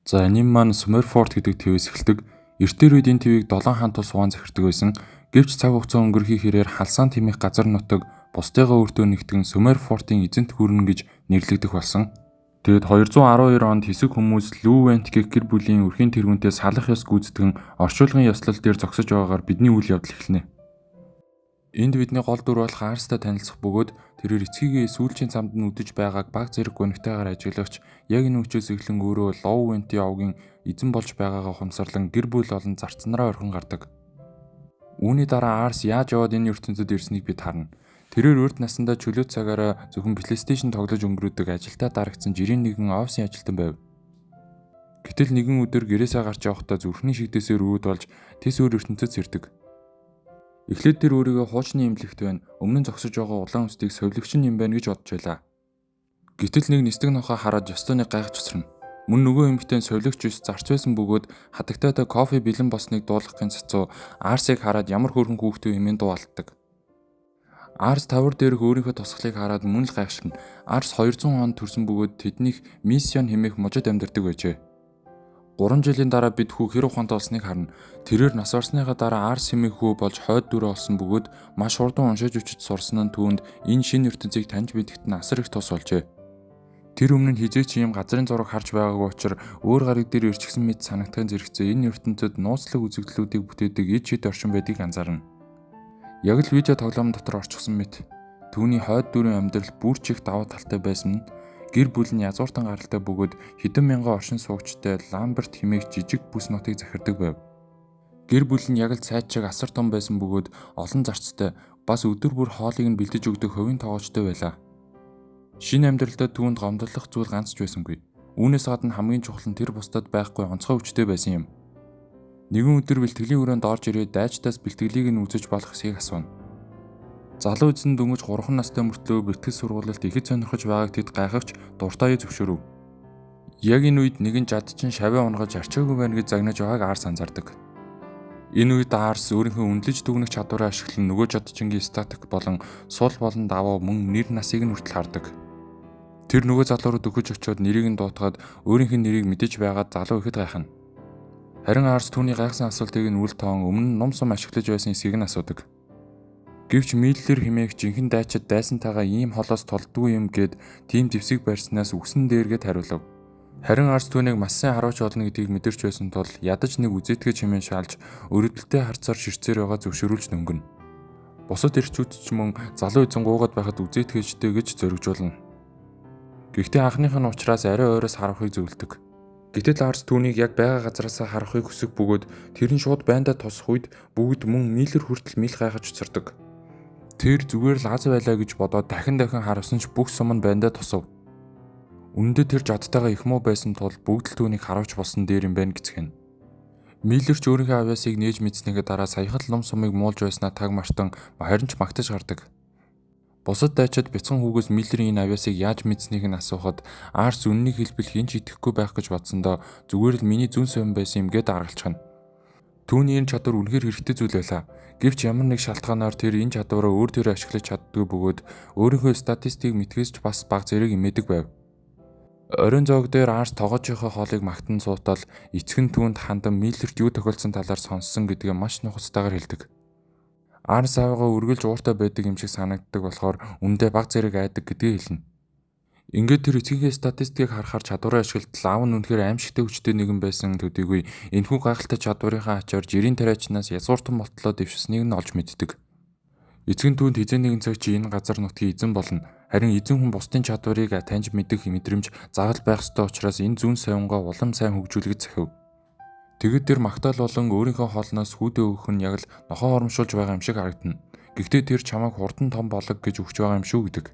За энэ маань Сумерфорд гэдэг твээс эхэлдэг. Эртээр үед энэ твийг 7 хаан тус суван захирдаг байсан. Гэвч цаг хугацаа өнгөрөхий хэрээр халсаан тэмэх газар нутаг бусдыгаа өөртөө нэгтгэн Сумерфортын эзэнт гүрэн гэж нэрлэгдэх болсон. Тэгэд 212 онд хэсэг хүмүүс Лүвент гэх гэр бүлийн өрхийн тэргүүнтэй салах ёс гүйцэтгэн орчуулгын ёслол дээр зогсож байгаагаар бидний үйл явдал эхэлнэ. Энд бидний гол дүр болох Арстай танилцах бөгөөд тэрээр эцгийгээ сүүлчийн цамд нь үдэж байгааг баг зэрэг гонигтайгаар ажиглагч яг энэ үчээс эхлэн өөрөө Лоувентийн овгийн эзэн болж байгаагаа ухамсарлан гэр бүл болон зарцнараа орхин гардаг. Үүний дараа Арс яаж яваад энэ ертөнцид ирснийг бид харна. Тэрээр урд насндаа чөлөө цагаараа зөвхөн PlayStation тоглож өнгөрөөдөг ажилдаа дарагдсан жирийн нэгэн офисын ажилтан байв. Гэтэл нэгэн өдөр гэрээсээ гарч явахдаа зүрхний шигдээсээр үүд болж тэс өөр ертөнцид сэрдэг. Эхлээд тэр өөрийгөө хуучны имлэгт байна. Өмнө нь зогсож байгаа улаан үстийг совилогчин юм байна гэж бодж байлаа. Гэтэл нэг нисдэг нохоо хараад ёстой нэг гайхаж цосрно. Мөн нөгөө эмэгтэй совилогч ус зарц байсан бөгөөд хатагтайтай кофе бэлэн босныг дуулгахын цацуу Арсыг хараад ямар хөөрхөн хүүхдээ хэмээн дуулдаг. Арс тавар дээрх өөрийнхөө тусгалыг хараад мөн л гайхширна. Арс 200 онд төрсөн бөгөөд тэднийх миссион хэмээх мужид амьдардаг байжээ. 3 жилийн дараа бид хүү хэр ухаантай болсныг харна. Тэрээр нас барсныхаа дараа Арс хэмээх хүү болж хойд дүрээ олсон бөгөөд маш хурдан уншиж үчиж сурсан нь түүнд энэ шинэ ертөнцийг таньж мэдгэт нь асар их тус болжээ. Тэр өмнө нь хизээч ийм газрын зураг харж байгаагүй учраас өөр гариг дээр ирчихсэн мэт санагдахын зэрэгцээ энэ ертөнцид нууцлаг үзэгдлүүдийг бүтээдэг ид шид орчин байдгийг анзаарна. Яг л видео тоглоом дотор орчихсон мэт түүний хойд дүрийн амьдрал бүр ч их даваа талтай байсан нь гэр бүл нь язгууртан гаралтай бөгөөд хэдэн мянган оршин суугчтай Ламберт хэмээх жижиг бүс нутгийг захирдаг байв. Гэр бүл нь яг л цайд шиг асар том байсан бөгөөд олон зарцтай бас өдөр бүр хоолыг нь бэлдэж өгдөг хувийн тоогоочтой байлаа. Шинэ амьдралдаа түүнд гомдлох зүйл ганц ч байсангүй. Үүнээс гадна хамгийн чухал нь тэр бусдад байхгүй онцгой өвчтэй байсан юм. Нэгэн өдөр бэлтгэлийн хүрээнд орж ирээд дайчдаас бэлтгэлийг нь үзэж болох эсэхийг асууна. Залуу эзэн дөнгөж 3 настай мөртлөө бэлтгэл сургуульд ихэд сонирхож байгааг тэд гайхавч дуртай зөвшөөрөв. Яг энэ үед нэгэн жадчин шавья унгаж арчаагүй байна гэж загнаж байгааг Арс анзаардаг. Энэ үед Арс өөрийнхөө үнэлж дүгнэх чадвараа ашиглан нөгөө жадчингийн статик болон сул болон даваа мөн нэр насыг нь хүртэл хардаг. Тэр нөгөө залуу руу дөхөж очиод нэрийг нь дуутгаад өөрийнх нь нэрийг мэдэж байгаад залуу ихэд гайхна. Харин Арс түүний гайхсан асуултыг нь үл тоон өмнө ном сум ашиглаж байсан эсэхийг нь асуудаг. Гэвч Миллер хэмээх жинхэнэ дайчид дайсантайгаа ийм холоос толдгүй юм гэд тийм зэвсэг барьснаас үгсэн дээргээд хариулав. Харин Арс түүнийг маш сайн харуулж болно гэдгийг мэдэрч байсан тул ядаж нэг үзээтгэж хэмээн шаалж өрөвдөлтэй харцаар ширцээр байгаа зөвшөөрүүлж нөнгөн. Бусад эрчүүд ч мөн залуу эзэн гуугаад байхад үзээтгэжтэй гэж зоригжуулна. Гэхдээ анхных нь ухраас арай ойроос харахыг зөвлөдөг. Гэтэл Арс түүнийг яг байгаа газараас харахыг хүсэх бөгөөд тэр нь шууд байндаа тусах үед бүгд мөн Миллер хүртэл мэл гайхаж цардаг. Тэр зүгээр л аз байлаа гэж бодоод дахин харуулсан ч бүх сум нь байндаа тусав. Үнэндээ тэр жадтайгаа их муу байсан тул бүгд л түүнийг харуулж болсон дээр юм байна гэцгэн. Миллер ч өөрийнхөө авьяасыг нээж мэдснийхээ дараа саяхан лум сумыг муулж байснаа таг мартан харин ч магтаж гардаг. Бусад дайчид бяцхан хүүгээс Миллерийн энэ авьяасыг яаж мэдснийг нь асуухад Арс үннийг хэлбэл хинч итгэхгүй байх гэж бодсондоо зүгээр л миний зүн совин байсан юм гээд аргалчихна. Түүний энэ чадвар үнэхээр хэрэгтэй зүйл байлаа. Гэвч ямар нэг шалтгаанаар тэр энэ чадвараа өөр төрөөр ашиглаж чаддгүй бөгөөд өөрийнхөө статистикийг мэдхээс ч бас бага зэрэг имээдэг байв. Оройн зоог дээр Арс тоогоочийнхоо хоолыг магтан суутал эцэг нь түүнд хандан Миллерт юу тохиолдсон талаар сонссон гэдгээ маш нухацтайгаар хэлдэг. Арс аваагаа үргэлж ууртай байдаг юм шиг санагддаг болохоор үндэ бага зэрэг айдаг гэдгийг хэлнэ. Ингээд тэр эцгийнхээ статистикийг харахаар чадвараа ашиглалтал аав нь үнэхээр аимшигтэй хүчтэй нэгэн байсан төдийгүй энэхүү гайхалтай чадварынхаа ачаар жирийн тариачнаас язгууртан болтлоо дэвшсэнийг нь олж мэддэг. Эцэг нь түүнд хизээ нэгэн цаг чи энэ газар нутгийн эзэн болно. Харин эзэн хүн бусдын чадварыг таньж мэдэх мэдрэмж заавал байх ёстой учраас энэ зүүн совингоо улам сайн хөгжүүлэхэд захив. Тэгэд тэр магтаал болон өөрийнхөө хоолноос хүүдээ өгөх нь яг л нохоо хоромшуулж байгаа юм шиг харагдана. Гэхдээ тэр чамайг хурдан том болог гэж өгч байгаа юм шүү гэдэг.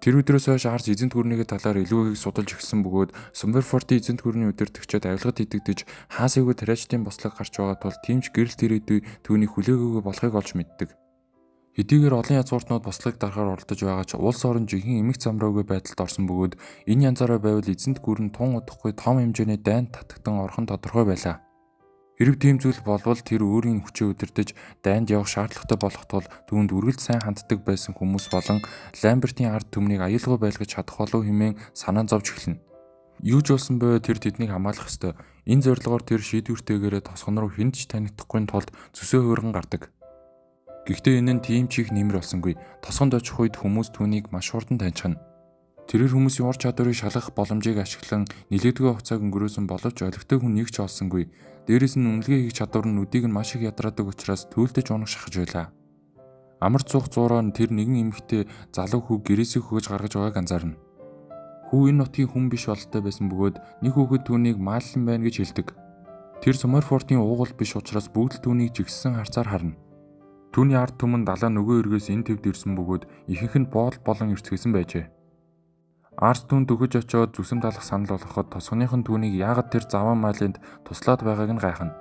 Тэр өдрөөс хойш Арс эзэнт гүрнийхээ талаар илүү их судалж эхэлсэн бөгөөд Сумерфортын эзэнт гүрний удирдагчид авилгад идэгдэж хаасайгүй тариачдын бослог гарч байгаа тул тимч гэрэл тэрэгдүй түүний хүлээгөөгүй болохыг олж мэддэг. Хэдийгээр олон язгууртнууд бослогыг дарахаар оролдож байгаа ч улс орон жинхэнэ эмх замраагүй байдалд орсон бөгөөд энэ янзаараа байвал эзэнт гүрэн тун удахгүй том хэмжээний дайнд татагдан орхон тодорхой байлаа. Хэрв тийм зүйл болвол тэр өөрийн хүчээ удирдах дайнд явах шаардлагатай болох тул түүнд үргэлж сайн ханддаг байсан хүмүүс болон Ламбертийн ард түмнийг аюулгүй байлгаж чадах болов хэмээн санаа зовж эхэлнэ. Юу ч болсон бай тэр тэднийг хамгаалах ёстой. Энэ зорилгоор тэр шийдвэртэйгээрээ тосгон руу хэн ч танигдахгүй тулд зөсөө хуурган гардаг. Гэхдээ энэ нь тийм ч их нэмэр болсонгүй. Тосгонд очих үед хүмүүс түүнийг маш хурдан таньчихна. Тэрээр хүмүүсийн ур чадварыг шалгах боломжийг ашиглан нэлээдгүй хугацааг өнгөрөөсөн боловч олигтой хүн нэг ч олсонгүй. Дээрээс нь үнэлгээ хийх чадвар нь нүдийг нь маш их ядрадаг учраас түйлдэж унах шахаж байлаа. Амар цуух зуураа тэр нэгэн эмэгтэй залуу хүү гэрээсээ хөөж гаргаж байгааг анзаарна. Хүү энэ нутгийн хүн биш бололтой байсан бөгөөд нэг хүүхэд түүнийг мааллан байна гэж хэлдэг. Тэр Сумерфортын уугуул биш учраас бүгд л түүнийг жигссэн харцаар харна. Түүний ард түмэн далаа нөгөө эргээс энэ төвд ирсэн бөгөөд ихэнх нь боол болон эртгэсэн байжээ. Арс түн дөхөж очиод зүсэм талах санал болгоход тосгоных нь түүнийг яагаад тэр заван маалинд туслаад байгааг нь гайхна.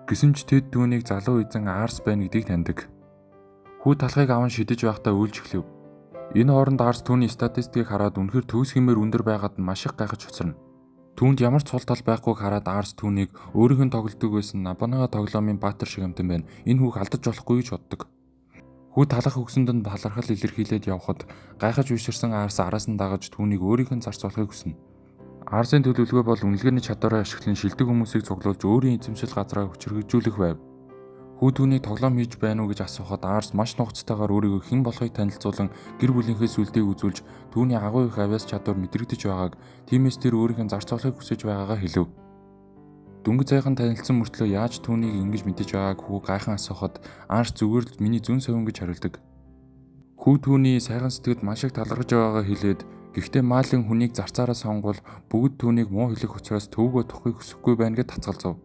Гэсэн ч тэд түүнийг залуу эзэн Арс байна гэдгийг таньдаг. Хүү талхыг аван шидэж байхдаа үйлж эхлэв. Энэ хооронд Арс түүний статистикийг хараад үнэхээр төгс хэмээр өндөр байгаад нь маш их гайхаж хоцорно. Түүнд ямар ч сул тал байхгүйг хараад Арс түүнийг өөрийнх нь тоглодог байсан Набанага тоглоомын баатар шиг амтан байна. Энэ хүүг алдаж болохгүй гэж боддог. Хүү талах өгсөнд нь талархал илэрхийлээд явхад гайхаж үширсэн Арс араас нь дагаж түүнийг өөрийнх нь зарц болохыг хүснэ. Арсын төлөвлөгөө бол үнэлгээний чадвараа ашиглан шилдэг хүмүүсийг цуглуулж өөрийн эзэмшил газраа хүчрхэгжүүлэх байв. Хүү түүнийг тоглоом хийж байна уу гэж асуухад Арс маш нууцтайгаар өөрийгөө хэн болохыг танилцуулан гэр бүлийнхээ сүлдийг үзүүлж түүний агуу их авяас чадвар мэдрэгдэж байгааг, тиймээс тэр өөрийнх нь зарц болохыг хүсэж байгаагаа хэлв. Дөнгөж сайхан танилцсан мөртлөө яаж түүнийг ингэж мэдэж байгааг хүү гайхан асуухад Арс зүгээр л миний зүн совин гэж хариулдаг. Хүү түүний сайхан сэтгэд маш их талархаж байгаагаа хэлээд гэхдээ маалын хүнийг зарцаараа сонгвол бүгд түүнийг муу хэлэх учраас төвгөө тохыг хүсэхгүй байна гэж тацгалзав.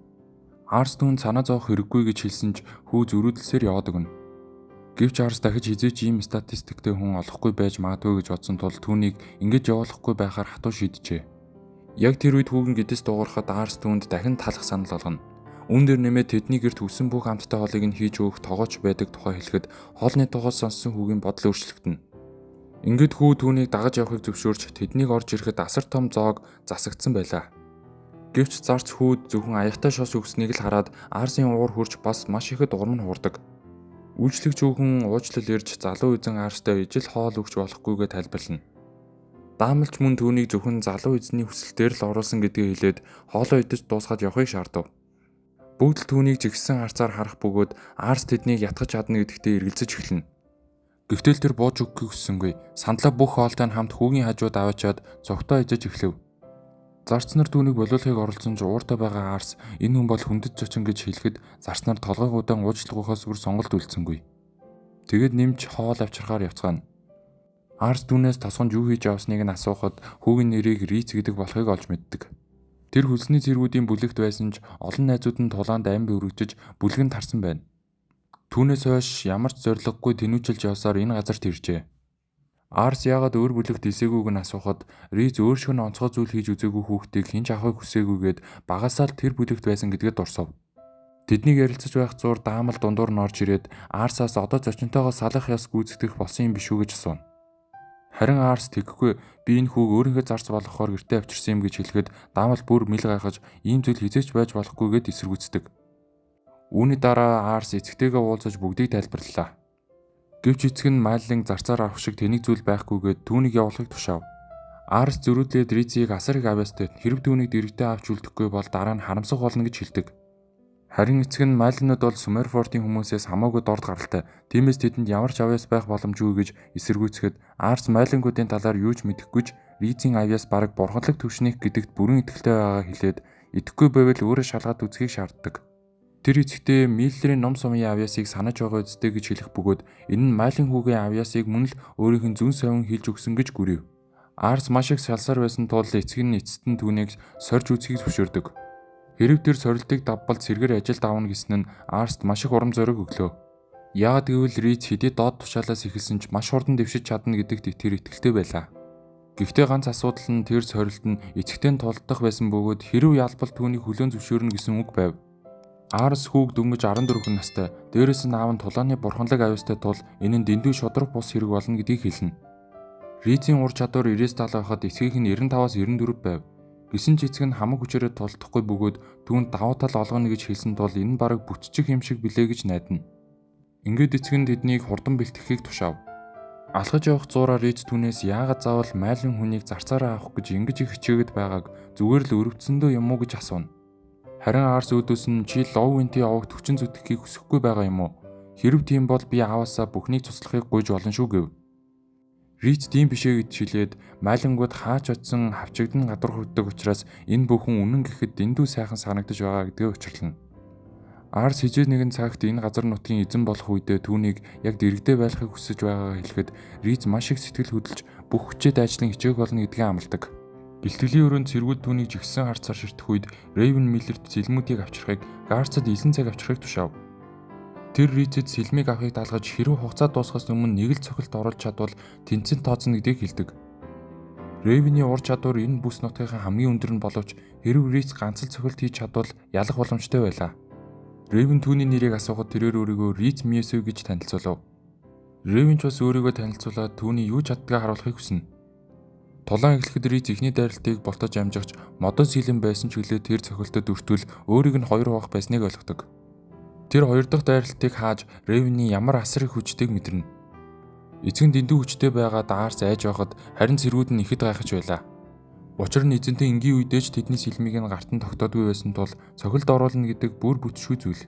Арс түүнд санаа зовох хэрэггүй гэж хэлсэн ч хүү зөрүүдлсээр яваад өгнө. Гэвч Арс дахиж хизээч ийм статистиктэй хүн олохгүй байж магадгүй гэж бодсон тул түүнийг ингэж явуулахгүй байхаар хатуу шийджээ. Яг тэр үед хүүгэн гэдэс дуугарахад Арс түүнд дахин талах санал болгоно. Үүн дээр нэмээд тэдний гэрт хүссэн бүх хамттай хоолыг нь хийж өгөх тогооч байдаг тухай хэлэхэд хоолны тогоос сонссон хүүгийн бодол өөрчлөгдөнө. Ингээд хүү түүнийг дагаж явахыг зөвшөөрч тэднийг орж ирэхэд асар том зоог засагдсан байлаа. Гэвч зарц хүүд зөвхөн аяхтай шос өгснийг л хараад Арсын уур хурж бас маш ихэд урам нь хуурдаг. Үйлчлэгч хүүхэн уучлал ирж залуу эзэн Арстай ижил хоол өгч болохгүйгээ тайлбарлана. Даамалч мөн түүнийг зөвхөн залуу эзний хүсэлтээр л оруулсан гэдгээ хэлээд хоолоо идэж дуусгаад явахыг шаардав. Бүгд л түүнийг жигссэн харцаар харах бөгөөд Арс тэднийг ятгах чадна гэдэгтээ эргэлзэж эхэлнэ. Гэвтэл тэр бууж өгөхийг хүссэнгүй. Сандлаа бүх хоолтой нь хамт хүүгийн хажууд аваачаад цогтоо ижиж эхлэв. Зарц нар түүнийг болиулахыг оролцсон ч ууртай байгаа Арс энэ хүн бол хүндэт зочин гэж хэлэхэд зарц нар толгойгуудаа уучлахгүйхээс өөр сонголт үлдсэнгүй. Тэгэд нэмж хоол авчирхаар явцгаана. Арс түүнээс тосгонд юу хийж явсныг нь асуухад хүүгийн нэрийг Риц гэдэг болохыг олж мэддэг. Тэр хөлсний зэргүүдийн бүлэгт байсан ч олон найзууд нь тулаанд амь өргөжж бүлгэнд тарсан байна. Түүнээс хойш ямар ч зориггүй тэнүүчилж явсаар энэ газарт иржээ. Арс яагаад өөр бүлэгт илсээгүйг нь асуухад Риц өөр шиг онцгой зүйл хийж үзээгүй хүүхдийг хинч авахыг хүсээгүйгээд багасаа л тэр бүлэгт байсан гэдгээ дурсав. Тэднийг ярилцаж байх зуур даамал дундуур нь орж ирээд Арсаас одоо зочинтойгоо салах яс гүйцэтгэх болсон юм биш үү гэж асууна. Харин Арс тэгэхгүй би энэ хүүг өөрийнхөө зарц болгохоор гэртээ авчирсан юм гэж хэлэхэд даамал бүр мэл гайхаж ийм зүйл хизээч байж болохгүйгээд эсэргүүцдэг. Үүний дараа Арс эцэгтэйгээ уулзаж бүгдийг тайлбарлалаа. Гэвч эцэг нь мааллын зарцаар авах шиг тэнэг зүйл байхгүйгээд түүнийг явуулахыг тушаав. Арс зөрүүдлээд Рицийг асар их авьяастай хэрэг түүнийг дэрэгдээ авч үлдэхгүй бол дараа нь харамсах болно гэж хэлдэг. Харин эцэг нь мааллинууд бол Сумерфортын хүмүүсээс хамаагүй дорд гаралтай. Тиймээс тэдэнд ямар ч авьяас байх боломжгүй гэж эсэргүүцэхэд Арс мааллингуудын талаар юу ч мэдэхгүйч Рицийн авьяас бараг бурханлаг төвшнийх гэдэгт бүрэн итгэлтэй байгааг хэлээд идэхгүй байвал өөрөө шалгаад үзхийг шаарддаг. Тэр эцэгтэй Миллерийн ном сумын авьяасыг санаж байгаа үстэй гэж хэлэх бөгөөд энэ нь маалын хүүгийн авьяасыг мөн л өөрийнх нь зүн совин хэлж өгсөн гэж гүрэв. Арс маш их салсаар байсан тул эцэг нь эцэст нь түүнийг сорж үзхийг зөвшөөрдөг. Хэрв тэр сорилтыг давбалт сэргэр ажилд авна гэсэн нь Арст маш их урам зориг өглөө. Яагад гэвэл Риц хэдий доод тушаалаас ихэлсэн ч маш хурдан дэвшиж чадна гэдэгт тэр итгэлтэй байлаа. Гэхдээ ганц асуудал нь тэр сорилт нь эцэгтэй тулдах байсан бөгөөд хэрв ялбал түүнийг хүлээн зөвшөөрнө гэсэн үг байв. Арс хүүг дөнгөж 14 настай. Дээрээс нь аав нь тулааны бурханлаг авьяастай тул энэ нь дэндүү шудраг бус хэрэг болно гэдгийг хэлнэ. Рицийн ур чадвар 97 байхад эцгийнх нь 95-аас 94 байв. Гэсэн ч эцэг нь хамаг хүчээрээ тулдахгүй бөгөөд түүнд давуу тал олгоно гэж хэлсэн тул энэ бараг бүтчих юм шиг билээ гэж найдана. Ингээд эцэг нь тэднийг хурдан бэлтгэхийг тушаав. Алхаж явах зуураар Риц түүнээс яагаад заавал майлын хүнийг зарцаараа авах гэж ингэж их хичээгээд байгааг зүгээр л өрөвдсөндөө юм уу гэж асууна. Харин Арс өөдөөс нь чи Лоуэнти овогт хүчин зүтгэхийг хүсэхгүй байгаа юм уу? Хэрэв тийм бол би аваасаа бүхнийг туслахыг гуйж болно шүү гэв. Риц тийм бишээ гэж шилээд майлангууд хаач очсон хавчигдан гадар хүрдэг учраас энэ бүхэн үнэн гэхэд дэндүү сайхан санагдаж байгаа гэдгээ учирлана. Арс хижээ нэгэн цагт энэ газар нутгийн эзэн болох үедээ түүнийг яг дэрэгдээ байхыг хүсэж байгаагаа хэлэхэд Риц маш их сэтгэл хөдлөж бүх хүчээр дайчлан хичээх болно гэдгээ амладаг. Бэлтгэлийн өрөөнд цэргүүд түүнийг жигсэн харцаар ширтэх үед Рейвен Миллерт сэлмүүдийг авчрахыг, Гарцад 9 цаг авчрахыг тушаав. Тэр Рицэд сэлмийг авахыг даалгаж хэрвээ хугацаа дуусахаас өмнө нэг л цохилт оруулж чадвал тэнцэн тооцно гэдгийг хэлдэг. Рейвений ур чадвар энэ бүс нутгийн хамгийн өндөр нь боловч хэрв Риц ганц л цохилт хийж чадвал ялах боломжтой байлаа. Рейвен түүний нэрийг асуухад тэрээр өөрийгөө Риц Мьесүү гэж танилцуулав. Рейвен ч бас өөрийгөө танилцуулаад түүний юу чаддгаа харуулахыг хүснэ. Тулаан эхлэхэд Риц ихний дайралтыг болтож амжигч модон сэлэн байсан ч гэлээ тэр цохилтод өртвөл өөрийг нь хоёр хуваах байсныг ойлгодог. Тэр хоёр дахь дайралтыг хааж Рейвений ямар асар их хүчтэйг мэдэрнэ. Эцэг нь дэндүү хүчтэй байгаад Арс айж байхад харин цэргүүд нь ихэд гайхаж байлаа. Учир нь эзэнтэй энгийн үедээ ч тэдний сэлмийг нь гартан тогтоодгүй байсан тул цохилт оруулна гэдэг бүр бүтшгүй зүйл.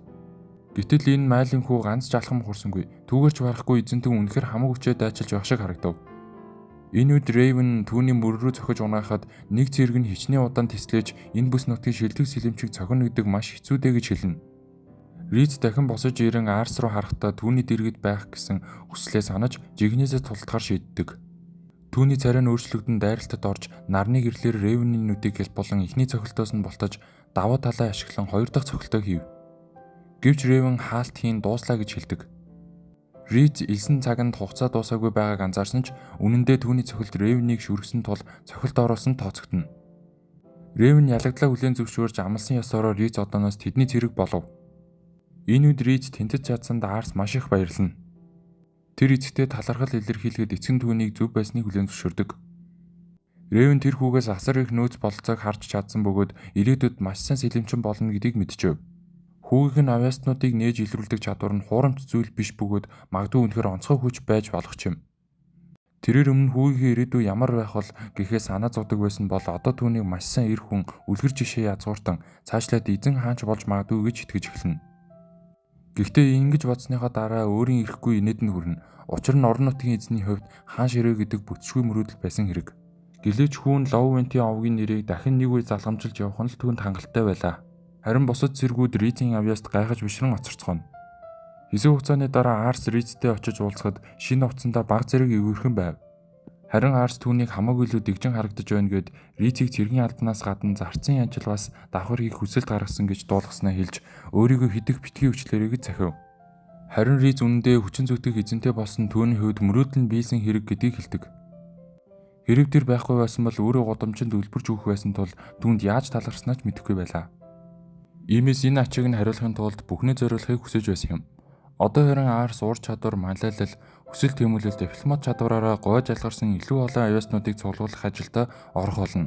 Гэтэл энэ майлын хүү ганц ч алхам хуурсангүй. Түүгээрч барахгүй эзэнтэй үнэхээр хамаг хүчээр дайчилж байх шиг харагдав. Энэ үед Рейвен түүний мөр рүү зохиж унаахад нэг цэрэг нь хичнээн удаан тислэж энэ бүс нутгийн шилдэг сэлэмчийг цохино гэдэг маш хэцүү дээ гэж хэлнэ. Риц дахин босож ирэн Арс руу харахтаа түүний дэргэд байх гэсэн хүслээ санаж жигнэсээ тултахаар шийддэг. Түүний царай нь өөрчлөгдөн дайралтад орж нарны гэрлэр Рейвений нүдийг хялт болон эхний цохилтоос нь болтож даваа талаа ашиглан хоёр дахь цохилтоо хийв. Гэвч Рейвен хаалт хийн дууслаа гэж хэлдэг. Риц элсэн цаганд хугацаа дуусаагүй байгааг анзаарсан ч үнэндээ түүний цохилт Рейвенийг шүргсэн тул цохилт оруулсан тооцогдно. Рейвен ялагдлаа хүлээн зөвшөөрч амлсан ёсороо Риц одооноос тэдний цэрэг болов. Энэ үед Риц тэнцэж чадсанд Арс маш их баярлана. Тэр эцэгтэй талархал илэрхийлгээд эцэг нь түүнийг зөв байсныг хүлээн зөвшөөрдөг. Рейвен тэр хүүгээс асар их нөөц бололцоог харж чадсан бөгөөд ирээдүйд маш сайн сэлэмчин болно гэдгийг мэдчихв. Хүүгийн нь авьяаснуудыг нээж илрүүлдэг чадвар нь хуурамч зүйл биш бөгөөд магадгүй үнэхээр онцгой хүч байж болох юм. Тэрээр өмнө хүүгийн ирээдүй ямар байх вэ гэхээ санаа зовдөг байсан бол одоо түүнийг маш сайн эр хүн үлгэр жишээ язгууртан цаашлаад эзэн хаанч болж магадгүй гэж итгэж эхэлнэ. Гэхдээ ингэж бодсныхаа дараа өөрийн ирэхгүй инээд нь хүрнэ. Учир нь орон нутгийн эзний хувьд хаан ширээ гэдэг бүтшгүй мөрөөдөл байсан хэрэг. Гэлээч хүүн Лоуэнти овгийн нэрийг дахин нэг үе залгамжилж явах нь л түүнд хангалттай байлаа. Харин бусад цэргүүд Рицийн авьяаст гайхаж бишрэн оцорцгоно. Хэсэг хугацааны дараа Арс Рицтэй очиж уулзахад шинэ хувцсандаа баг зэрэг эвгэрхэн байв. Харин Арс түүнийг хамаагүй илүү дэгжин харагдаж байна гэд Рицийг цэргийн албанаас гадна зарцсан янчил бас давхар хийх хүсэлт гаргасан гэж дуулгаснаа хэлж өөрийгөө хидэх битгий өвчлөрийг захив. Харин Риц үнэндээ хүчин зүтгэх эзэнтэй болсон түүний хувьд мөрөөдөл нь биелсэн хэрэг гэдгийг хэлдэг. Хэрэг тэр байхгүй байсан бол өөрөө годомчинд үлбэрж өгөх байсан тул түүнд яаж талархснаа ч мэдэхгүй байлаа. Иймээс энэ ачийг нь хариулахын тулд бүхнээ зориулахыг хүсэж байсан юм. Одоо харин Арс ур чадвар, манлайлал, хүсэл тэмүүлэл, дипломат чадвараараа гойж алгарсан илүү олон авьяаснуудыг цуглуулах ажилдаа орох болно.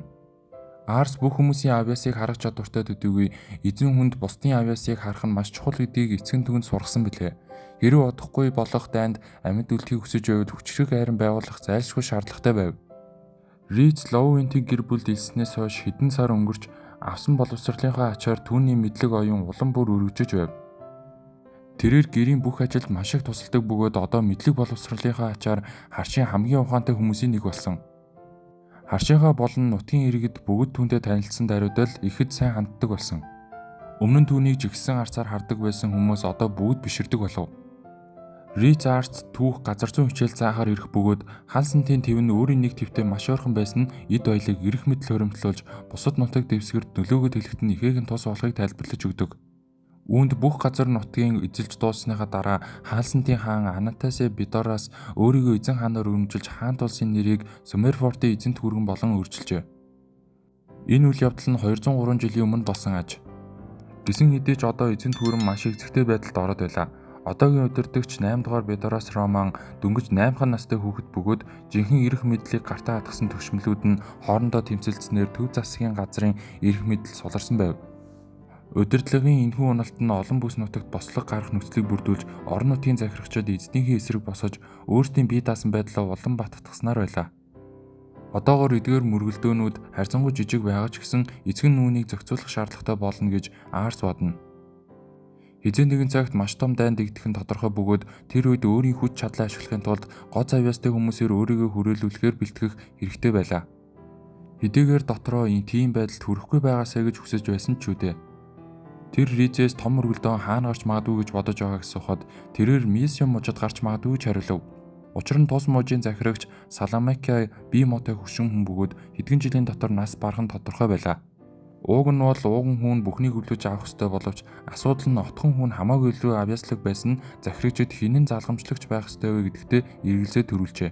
Арс бүх хүмүүсийн авьяасыг харах чадвартай төдийгүй эзэн хүнд бусдын авьяасыг харах нь маш чухал гэдгийг эцэг нь түүнд сургасан билээ. Хэрэг удахгүй болох дайнд амьд үлдэхийг хүсэж байвал хүчрэг айран байгуулах зайлшгүй шаардлагатай байв. Риц Лоуэнтиг гэр бүл дэлснээс хойш хэдэн сар өнгөрч авсан боловсролынхаа ачаар түүний мэдлэг оюун улам бүр өргөжөж байв. Тэрээр гэрийн бүх ажилд маш их тусалдаг бөгөөд одоо мэдлэг боловсролынхаа ачаар харшийн хамгийн ухаантай хүмүүсийн нэг болсон. Харшийнхаа болон нутгийн иргэд бүгд түүнтэй танилцсан даруйдал ихэд сайн ханддаг болсон. Өмнө нь түүнийг жигсэн арцаар хардаг байсан хүмүүс одоо бүгд биширдэг болов. Риц Арс түүх газар зүйн хичээл заахаар ирэх бөгөөд хаалсантын төв нь өөрийн нэг твтэй маш ойрхон байсан нь эд баялаг эрэх мэдл хоримтлуулж бусад нутаг дэвсгэрт нөлөөгөө хэлэхэд нь ихээхэн тус болохыг тайлбарлаж өгдөг. Үүнд бүх газар нутгийн эзэлж дууссныхаа дараа хаалсантын хаан Анатасе Бидораас өөрийгөө эзэн хаанаар өргөмжилж хаант улсын нэрийг Сумерфортын эзэнт хүргэн болон өөрчилжээ. Энэ үйл явдал нь 203 жилийн өмнө болсон аж. Гэсэн хэдий ч одоо эзэнт хүрэн маш их зэгтэй байдалд ороод байлаа. Одоогийн удирдагч 8 дугаар Бидораас Роман дөнгөж 8хан настай хүүхэд бөгөөд жинхэнэ эрх мэдлийг гартаа хатгсан төвшмлүүд нь хоорондоо тэмцэлцснээр төв засгийн газрын эрх мэдэл суларсан байв. Удирдлагын энэхүү уналт нь олон бүс нутагт бослог гарах нөхцөлийг бүрдүүлж орон нутгийн захирагчид эзэнтийнхээ эсрэг босож өөрсдийн бие даасан байдлаа улам баттгахснаар байлаа. Одоогоор эдгээр мөргөлдөөнүүд харьцангуй жижиг байгаа ч гэсэн эцэг нь үүнийг зохицуулах шаардлагатай болно гэж Арс бодно. Хизээ нэгэн цагт маш том дайн дэгдэх нь тодорхой бөгөөд тэр үед өөрийн хүч чадлаа ашиглахын тулд гоц авьяастай хүмүүсээр өөрийгөө хүрээлүүлэхээр бэлтгэх хэрэгтэй байлаа. Хэдийгээр дотроо тийм байдалд хүрэхгүй байгаасаа гэж хүсэж байсан ч үдэ. Тэр Ризээс том мөргөлдөөн хаана гарч магадгүй гэж бодож байгааг асуухад тэрээр Мисиум мужид гарч магадгүй гэж хариулав. Учир нь тус мужийн захирагч Саламакя бие мотой хөшин хүн бөгөөд хэдхэн жилийн дотор нас барах нь тодорхой байлаа. Ууг нь бол ууган хүн бүхнийг хөлөөж авах ёстой боловч асуудал нь отхон хүн хамаагүй илүү авьяаслаг байсан захирагчид хинэн залгамжлагч байх ёстой вэ гэдэгтээ эргэлзээ төрүүлжээ.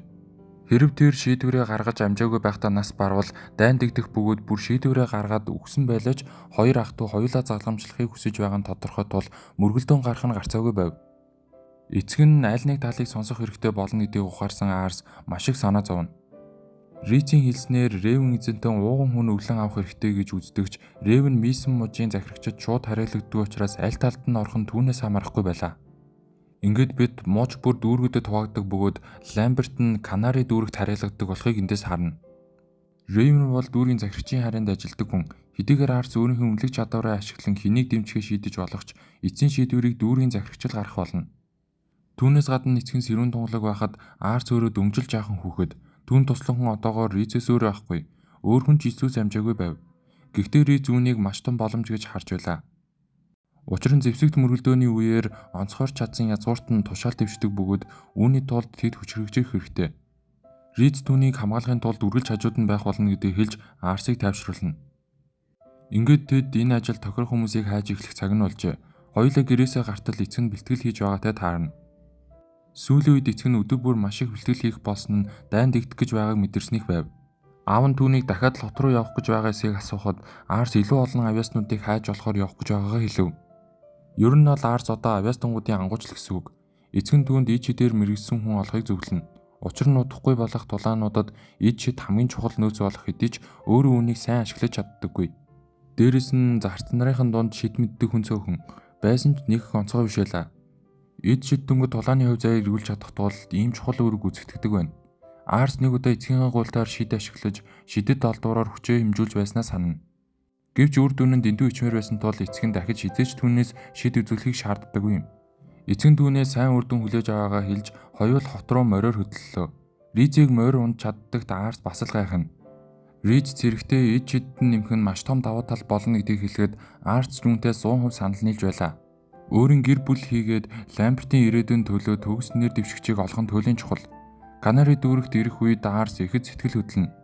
Хэрв тэр шийдвэрээ гаргаж амжаагүй байхдаа нас барвал дайн дэгдэх бөгөөд бүр шийдвэрээ гаргаад өгсөн байлаач хоёр ах トゥ хоёулаа залгамжлахыг хүсэж байгаа нь тодорхой тул мөргөлдөөн гарах нь гарцаагүй байв. Эцэг нь аль нэг талыг сонсох хэрэгтэй болно гэдгийг ухаарсан Арс маш их санаа зовно. Рицийн хэлснээр Ревен эзэнтэй ууган хүн өглөн авах хэрэгтэй гэж үздэгч Ревен Мисиум мужийн захирагчид шууд хариулагддаг учраас аль талд нь орох нь түүнээс хамаарахгүй байлаа. Ингээд бид мууч бүр дүүргэдэд хуваагддаг бөгөөд Ламберт нь Канари дүүрэгт хариулагддаг болохыг эндээс харна. Ревен бол дүүргийн захирагчийн харьяанд ажилладаг хүн. Хэдийгээр Арс өөрийнхөө үнэлэх чадвараа ашиглан хэнийг дэмжихээ шийдэж болохч эцсийн шийдвэрийг дүүргийн захирагч гаргах болно. Түүнээс гадна эцэг нь сэрүүн тунгалаг байхад Арс өөрөө дөнгөжл жаахан хүүхэд. Түүн туслан хүн одоогоор Ризээс өөр байхгүй. Өөр хүн ч Иесус амжаагүй байв. Гэхдээ Риз үүнийг маш том боломж гэж харж байлаа. Учир нь зэвсэгт мөргөлдөөний үеэр онцгойрч чадсан язгуурт нь тушаал дэвшдэг бөгөөд үүний тулд тэд хүчрхэгжих хэрэгтэй. Риз түүнийг хамгаалахын тулд үргэлж хажууд нь байх болно гэдгийг хэлж Арсыг тайвшруулна. Ингээд тэд энэ ажил тохирох хүмүүсийг хайж эхлэх цаг нь болжээ. Хоёулаа гэрээсээ гартал эцэг нь бэлтгэл хийж байгаатай таарна. Сүүлийн үед эцэг нь өдөр бүр маш их бэлтгэл хийх болсон нь дайн дэгдэх гэж байгааг мэдэрснийх байв. Аав нь түүнийг дахиад лот руу явах гэж байгаа эсэхийг асуухад Арс илүү олон авьяаснуудыг хайж болохоор явах гэж байгаагаа хэлв. Ер нь бол Арс одоо авьяастангуудын ангуучл гэсэн үг. Эцэг нь түүнд ид шидээр мэрэгсэн хүн олохыг зөвлөнө. Учир нь удахгүй болох тулаануудад ид шид хамгийн чухал нөөц болох хэдий ч өөрөө үүнийг сайн ашиглаж чаддаггүй. Дээрэс нь зарц нарын дунд шид мэддэг хүн цөөхөн байсан ч нэг их онцгой биш байлаа. Эд шид дөнгөж тулааны хувь заяаг эргүүлж чадах тул ийм чухал үүрэг гүйцэтгэдэг байна. Арс нэг удаа эцгийн гуйлтаар шид ашиглаж шидэд олдуураар хүчээ хэмжүүлж байснаа санана. Гэвч үр дүн нь дэндүү ичмээр байсан тул эцэг нь дахиж хизээч түүнээс шид үзүүлэхийг шаарддаггүй юм. Эцэг нь түүнээс сайн үр дүн хүлээж аваагаа хэлж хоёул хот руу мориор хөдлөлөө. Ризийг морь унд чаддагт Арс бас л гайхна. Риз зэрэгтэй эд шидд нэмэх нь маш том давуу тал болно гэдгийг хэлэхэд Арс түүнтэй 100% санал нийлж байлаа. Өөрийн гэр бүл хийгээд Ламбертийн ирээдүйн төлөө төгс нэр дэвшигчийг олох нь төлөв чухал. Канари дүүрэгт ирэх үед Арс ихэд сэтгэл хөдлөнө.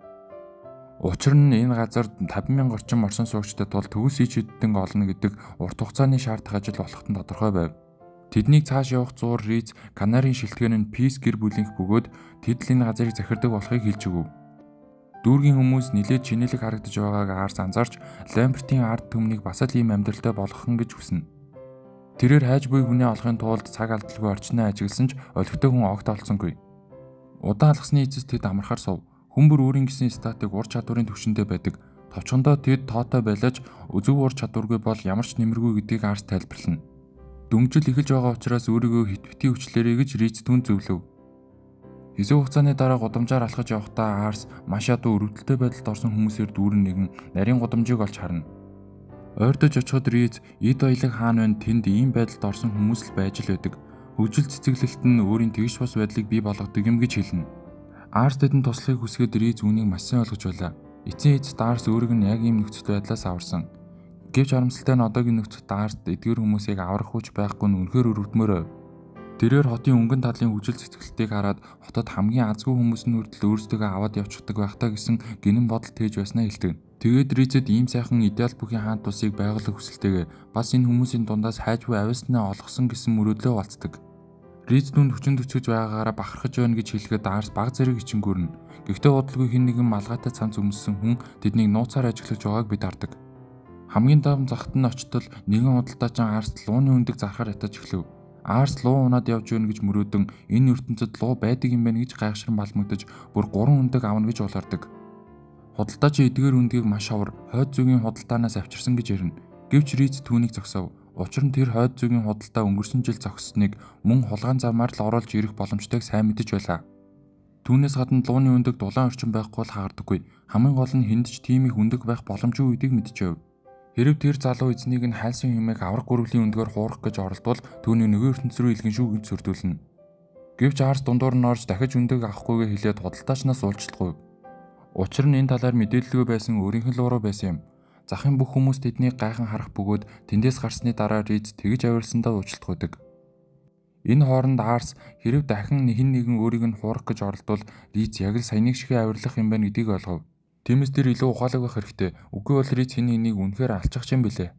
Учир нь энэ газар 50,000 орчим орсон суугчтай тул төгс ичэддэн олно гэдэг урт хугацааны шаардах ажил болоход нь тодорхой байв. Тэднийг цааш явах зуур Риз Канарын шилтгэн нь Пис гэр бүлийнх бөгөөд тэд л энэ газрыг захирдаг болохыг хэлж өгөв. Дүүргийн хүмүүс нэлээд чинэлэг харагдаж байгааг Арс анзаарч Ламбертийн ард түмнийг бас л ийм амьдралтай болгохон гэж хүснэ. Тэрээр хайж буй хүнээ олохын тулд цаг алдалгүй орчноо ажигласан ч олигтой хүн огт олцсонгүй. Удаан алхсны эцэст тэд амархаар сув. Хүн бүр өөрийн гэсэн статик ур чадварын түвшиндээ байдаг. Товчхондоо тэд тоотой байлаач зөв ур чадваргүй бол ямар ч нэмэргүй гэдгийг Арс тайлбарлана. Дөнгөжл эхэлж байгаа учраас өөрийгөө хитбитий хүчлээрэй гэж Риз түн зөвлөв. Хэсэг хугацааны дараа гудамжаар алхаж явахдаа Арс маш ядуу өрөвдөлтэй байдалд орсон хүмүүсээр дүүрэн нэгэн нарийн гудамжийг олж харна. Ойртож очиход Риз эд баялаг хаана вэ тэнд ийм байдалд орсон хүмүүс л байж л байдаг. Хөгжил цэцэглэлт нь өөрийн тэгш бус байдлыг бий болгодог юм гэж хэлнэ. Арс тэдэнд туслахыг хүсгээд Риз үүнийг маш сайн ойлгож байлаа. Эцсийн эцэст Арс өөрийг нь яг ийм нөхцөл байдлаас аварсан. Гэвч харамсалтай нь одоогийн нөхцөлд Арс эдгээр хүмүүсийг аврах хүч байхгүй нь үнэхээр өрөвдмөр байв. Тэрээр хотын өнгөн талын хөгжил цэцэглэлтийг хараад хотод хамгийн азгүй хүмүүс нь хүртэл өөрсдөө аваад явчихдаг байх таа гэсэн гинэн бодол тээж байснаа хэлдэг. Тэгээд Ризэд ийм сайхан идеал бүхийн хаант тусыг байгуулах хүсэлтэйгээ бас энэ хүмүүсийн дундаас хайж буй авьяаснаа олгосон гэсэн мөрөөдлөө болцдог. Риз дүнд хүчин төцөж байгаагаараа бахархаж байна гэж хэлэхэд Арс баг зэрэг ичингүүрнэ. Гэхдээ удалгүй хэн нэгэн малгайтай цамц өмссөн хүн тэднийг нууцаар ажиглаж байгааг бид хардаг. Хамгийн даван захт нь очтол нэгэн худалдаачин Арс лууны өндөг зархаар ятаж эхлэв. Арс луу унаад явж байна гэж мөрөөдөн энэ ертөнцид луу байдаг юм байна гэж гайхширан балмагдаж бүр 3 өндөг авна гэж улаардаг. Худалдаачин эдгээр өндгийг маш ховор хойд зүгийн худалдаанаас авчирсан гэж ярина. Гэвч Риц түүнийг зогсов. Учир нь тэр хойд зүгийн худалдаа өнгөрсөн жил зогссныг мөн хулгайн замаар л оруулж ирэх боломжтойг сайн мэдэж байлаа. Түүнээс гадна лууны өндөг дулаан орчин байхгүй бол хаагдаггүй. Хамгийн гол нь хүнд ч тийм их өндөг байх боломжгүй гэдгийг мэдчихэв. Хэрв тэр залуу эзнийг нь хайлсан хэмээх авраг гүрвлийн өндгөөр хуурах гэж оролдвол түүний нөгөө ертөнц рүү илгэн шүү гэж сүрдүүлнэ. Гэвч Арс дундуур нь орж дахиж өндөг авахгүйгээ хэлээд худалдаачнаас уулзчихгүй. Учир нь энэ талаар мэдээлэлгүй байсан өөрийнх нь луу руу байсан юм. Захын бүх хүмүүс тэднийг гайхан харах бөгөөд тэндээс гарсны дараа Риц тэгж авирлсандаа уучлалтгүйдэг. Энэ хооронд Арс хэрв дахин хэн нэгэн өөрийг нь хуурах гэж оролдвол Риц яг л саяны шигээ авирлах юм байна гэдгийг ойлгов. Тиймээс тэр илүү ухаалаг байх хэрэгтэй. Үгүй бол Риц хэн нэгнийг үнэхээр алчих юм билээ.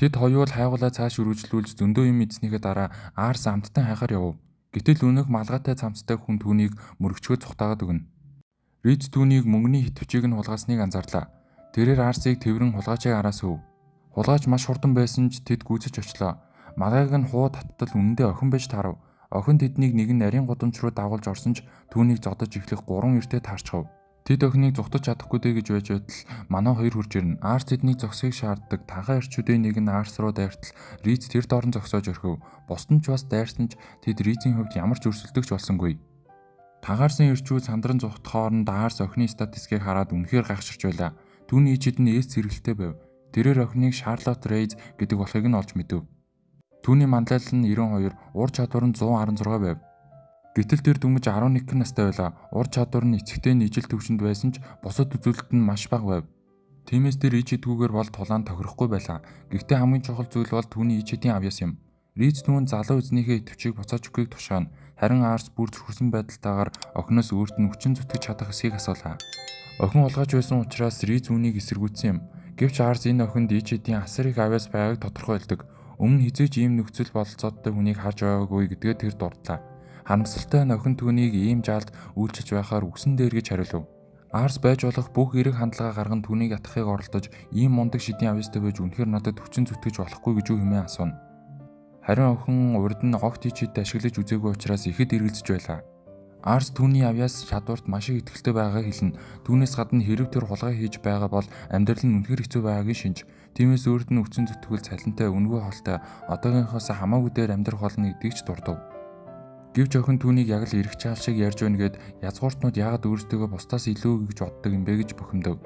Тэд хоёул хайгуулаа цааш үргэлжлүүлж зөндөө юм эзнийхээ дараа Арс амттан хайхаар явв. Гэтэл өнөөх малгайтай цамцтай хүн түүнийг мөрөгчгөө цухтаагаад өгнө. Риц түүнийг мөнгөний хитвчийг нь хулгаасныг анзаарлаа. Тэрээр Арсыг тэрэн хулгайчийг араас өв. Хулгайч маш хурдан байсан ч тэд гүйцэж очлоо. Малгайг нь хуу таттал үнэндээ охин байж таарав. Охин тэднийг нэгэн нарийн гудамж руу дагуулж орсон ч түүнийг зодож эхлэх 3 эртээ таарчхав. Тэд охиныг зүгтж чадахгүй дээ гэж байж байтал манай хоёр хурж ирнэ. Арс тэднийг зогсохыг шаарддаг. Тагаан эрчүүдийн нэг нь Арс руу дайртал Риц тэр доорн зогсоож орхив. Бусдын ч бас дайрсан ч тэд Рицийн хувьд ямар ч өрсөлдөгч болсонгүй. Тагаарсан эрчүүд сандран зүхт хооронд Арс охины статистикийг хараад үнэхээр гайхширч байлаа. Түүний ичид нь ээс зэрэгтэй байв. Тэрээр охиныг Шарлотт Рейз гэдэг болохыг нь олж мэдэв. Түүний манлайл нь 92, ур чадвар нь 116 байв. Гэтэл тэр дүмж 11 настай байлаа. Ур чадвар нь эцэгтэй нийжил төвшөнд байсан ч бусад үзүүлэлт нь маш бага байв. Тиймээс тэр ич идгүүгээр бол тулаан тохирохгүй байлаа. Гэхдээ хамгийн чухал зүйл бол түүний ич эдийн авьяас юм. Риц түүнд залуу эзнийхээ итвчийг буцааж өгөхийг тушаана. Харин Арс бүр зүрхсэн байдалтайгаар охиноос өөрт нь хүчин зүтгэж чадах эсэхийг асуулаа. Охин улгаач байсан учраас Риц үүнийг эсэргүүцсэн юм. Гэвч Арс энэ охинд ич эдийн асар их авьяас байгааг тодорхойлдог. Өмнө хизээч ийм нөхцөл бололцоодтой хүнийг харж байгаагүй гэдгээ тэр дурдлаа. Харамсалтай нь охин түүнийг ийм жаалд үйлчилж байхаар үгсэн дээр гэж хариулв. Арс байж болох бүх эрэг хандлага гарган түүнийг атахыг оролдож ийм мундаг шидийн авьяастай байж үнэхээр надад хүчин зүтгэж болохгүй гэж юу хэмээн асууна. Харин охин урд нь огт ичид ашиглаж үзээгүй учраас ихэд эргэлзэж байлаа. Арс түүний авьяас чадварт маш их итгэлтэй байгааг хэлнэ. Түүнээс гадна хэрв тэр хулгай хийж байгаа бол амьдрал нь үнэхээр хэцүү байгааг шинж. Тиймээс өөрт нь хүчин зүтгэл цалинтай үнэгүй холтой одоогийнхоос хамаагүй дээр амьдрах болно гэдгийг ч дурдав. Гэвч охин түүнийг яг л эрх чаал шиг ярьж өгнө гэд язгууртнууд яагаад өөрсдөө бусдаас илүү гэж боддог юм бэ гэж бухимдав.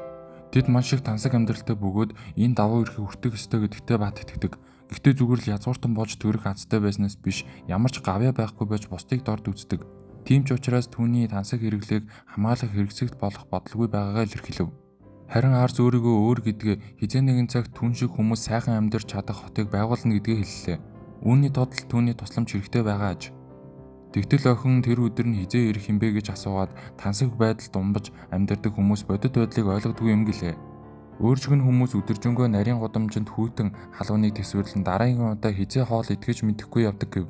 Тэд маш их тансаг амьдралтай бөгөөд энэ давуу эрхийг хүртэх ёстой гэдэгтээ бат итгэдэг. Гэхдээ зүгээр л язгууртан болж төрөх азтай байснаас биш ямар ч гавьяа байхгүй байж бусдыг дорд үздэг. Тийм ч учраас түүний тансаг хэрэглээг хамгаалах хэрэгцээт болох бодлого байгаагаа илэрхийлв. Харин Арс өөрийгөө өөр гэдгээ хизээ нэгэн цагт түн шиг хүмүүс сайхан амьдарч чадах хотыг байгуулна гэдгээ хэллээ. Үүний тулд түүний тусламж хэрэгтэй байгаа аж. Тэгтэл охин тэр өдөр нь хизээ ирэх юм бэ гэж асуугаад тансаг байдалд умбаж амьдардаг хүмүүс бодит байдлыг ойлгодгүй юм гэлээ. Өөрчгөн хүмүүс өдөржингөө нарийн гудамжинд хүйтэн халууныг тэсвэрлэн дараагийн удаа хизээ хоол идэхэж мэдэхгүй явдаг гэв.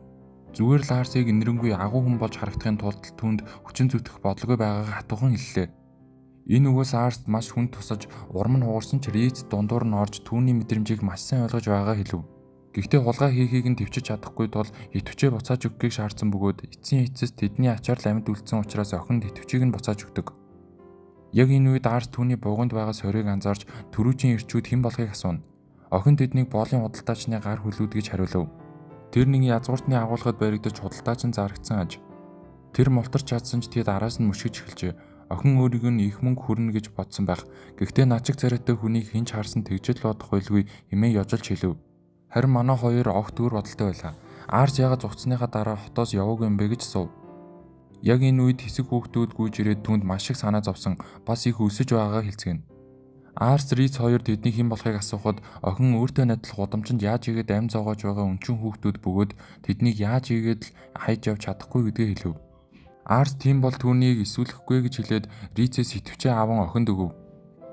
Зүгээр л Арсыг инэрэнгүй агуу хүн болж харагдахын тулд түүнд хүчин зүтгэх бодлого байгаагаа хатуухан хэллээ. Энэ үгээс Арс маш хүнд тусаж урам нь хуурсан ч Риц дундуур нь орж түүний мэдрэмжийг маш сайн ойлгож байгаагаа хэлв. Гэхдээ хулгай хийхийг нь төвчж чадахгүй тул итвчээ буцааж өгөхийг шаардсан бөгөөд эцсийн эцэс тэдний ачаар л амьд үлдсэн учраас охинд итвчийг нь буцааж өгдөг. Яг энэ үед Арс түүний бууганд байгаа сорийг анзаарч төрүүжийн эрчүүд хэн болохыг асууна. Охин тэднийг боолын худалдаачны гар хөлүүд гэж хариулв. Тэр нэг язгууртны агуулгад баригдаж худалдаач нь зарагдсан аж. Тэр мултарч чадсан ч тэд араас нь мөшгөж эхэлжээ. Охин өөрийг нь их мөнгө хүрнэ гэж бодсон байх. Гэхдээ начиг царайтай хүнийг хинч харсан тэгжэл бодох байлгүй хэмээн ёжолж хэлв. Харин манай хоёр огт өөр бодолтой байлаа. Арс яагаад зугцсныхаа дараа хотоос яваагүй юм бэ гэж асуув. Яг энэ үед хэсэг хүүхдүүд гүйж ирээд түнд маш их санаа зовсон бас их өсөж байгаагаа хэлцгэнэ. Арс Риц хоёр тэдний хэн болохыг асуухад охин өөртөө найдлах гудамжинд яаж игээд амь зоогоож байгаа өнчин хүүхдүүд бөгөөд тэднийг яаж игээд л хайж явж чадахгүй гэдгээ хэлв. Арс тийм бол түүнийг эсвэлэхгүй гэж хэлээд Рицээс хитвчээ аван охинд өгөв.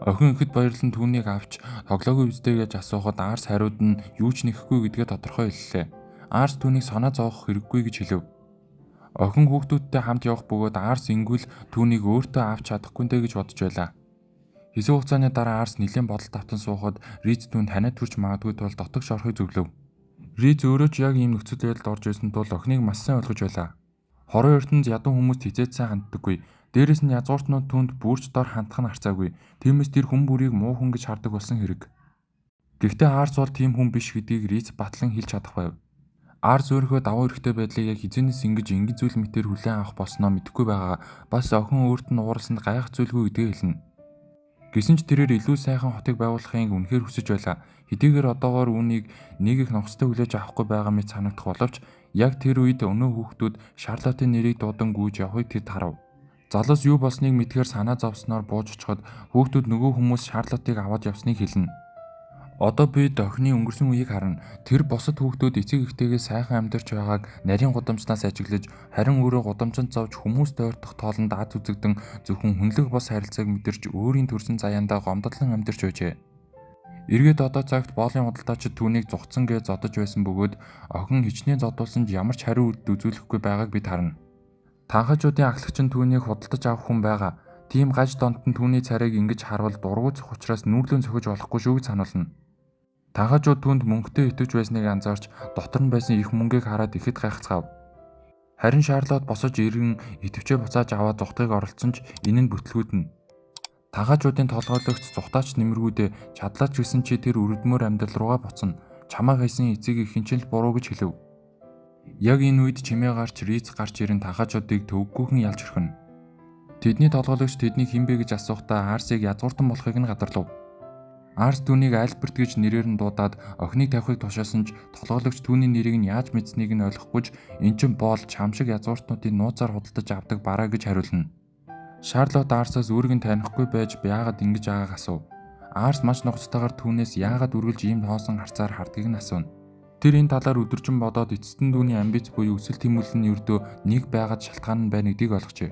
Охин ихэд баярлан түүнийг авч тоглоогүй үстэй гэж асуухад Арс хариуд нь юу ч нэхэхгүй гэдгээ тодорхой хэллээ. Арс түүнийг санаа зовох хэрэггүй гэж хэлв. Охин хүүхдүүдтэй хамт явах бөгөөд Арс ингүүл түүнийг өөртөө авч чадахгүйнтэй гэж бодож байлаа. Хэсэг хугацааны дараа Арс нэлээд бодолд автан суухад Риц түүнд ханиад хүрч магадгүй тул дотогш орохыг зөвлөв. Риц өөрөө ч яг ийм нөхцөл байдалд орж исэн тул охиныг маш сайн ойлгож байлаа. Хорон ертөнд ядуу хүмүүс хизээд сайн ханддаггүй. Дээрээс нь язгууртнууд түнд бүрч дор хандах нь харцаагүй. Тиймээс тэр хүн бүрийг муу хүн гэж хардаг болсон хэрэг. Гэхдээ Арс бол тийм хүн биш гэдгийг Риц батлан хэлж чадах байв. Арс өөрийнхөө давуу эрхтэй байдлыг яг хизээнээс ингэ зүйл мэтээр хүлээн авах болсноо мэдэхгүй байгаа. Бас охин өөрт нь ууралсанд гайх зүйлгүй гэдгээ хэлнэ. Гэсэн ч тэрээр илүү сайхан хотыг байгуулахыг үнэхээр хүсэж байлаа. Хэдийгээр одоогоор үүнийг нэг их нухацтай хүлээж авахгүй байгаа мэт санагдах боловч яг тэр үед өнөө хүүхдүүд Шарлотын нэрийг дуудан гүйж явахыг тэд харав. Залуус юу болсныг мэдгээр санаа зовсноор бууж очиход хүүхдүүд нөгөө хүмүүс Шарлотыг аваад явсныг хэлнэ. Одоо бид охины өнгөрсөн үеийг харна. Тэр бусад хүүхдүүд эцэг эхтэйгээ сайхан амьдарч байгааг нарийн гудамжнаас ажиглаж, харин өөрөө гудамжинд зовж хүмүүст ойртох тоолонд аз үзэгдэн зөвхөн хүнлэг бос харилцааг мэдэрч өөрийн төрсөн заяандаа гомдодлон амьдарч байжээ. Эргээд одоо цагт боолын худалдаачид түүнийг зугцсан гэж зодож байсан бөгөөд охин хичнээн зодуулсан ч ямар ч хариу үйлдэл үзүүлэхгүй байгааг бид харна. Танхажуудын ахлагч нь түүнийг худалдаж авах хүн байгаа. Тийм гаж донт нь түүний царайг ингэж харвал дургуй зөх учраас нүүрлэн зөхөж болохгүй шүү гэж сануулна. Танхажууд түүнд мөнгөтэй итгэж байсныг анзаарч дотор нь байсан их мөнгийг хараад ихэд гайхацгаав. Харин Шарлот босож иргэн идэвхжээ буцааж аваад зугтыг оролцсон ч энэ нь бүтлгүүднэ. Танхажуудын толгойлогч зугтаач нэмэргүүдээ чадлаач гэсэн чи тэр өрөдмөр амьдрал руугаа буцна. Чамаа хайсан эцэг их хинчил буруу гэж хэлв. Яг энэ үед чимээ гарч Риц гарч ирэн танхажуудыг төвөггүйхэн ялж орхино. Тэдний толгойлогч тэднийг хинбэ гэж асуухдаа Арсыг язгууртан болохыг нь гадарлав. Арс түүнийг Альберт гэж нэрээр нь дуудаад охиныг тавихыг тушаасан ч толгойлогч түүний нэрийг нь яаж мэдсэнийг нь ойлгохгүйж эн чин боол чам шиг язгууртнуудын нууцаар худалдаж авдаг бараа гэж хариулна. Шарлот Арсаас өөрийг нь танихгүй байж яагаад ингэж байгааг асуув. Арс маш нухацтайгаар түүнээс яагаад үргэлж ийм хоосон харцаар хардгийг нь асууна. Тэр энэ талаар өдөржин бодоод эцэст нь түүний амбиц буюу өсөл тэмүүлэл нь ердөө нэг байгаад шалтгаан нь байна гэдгийг ойлгожээ.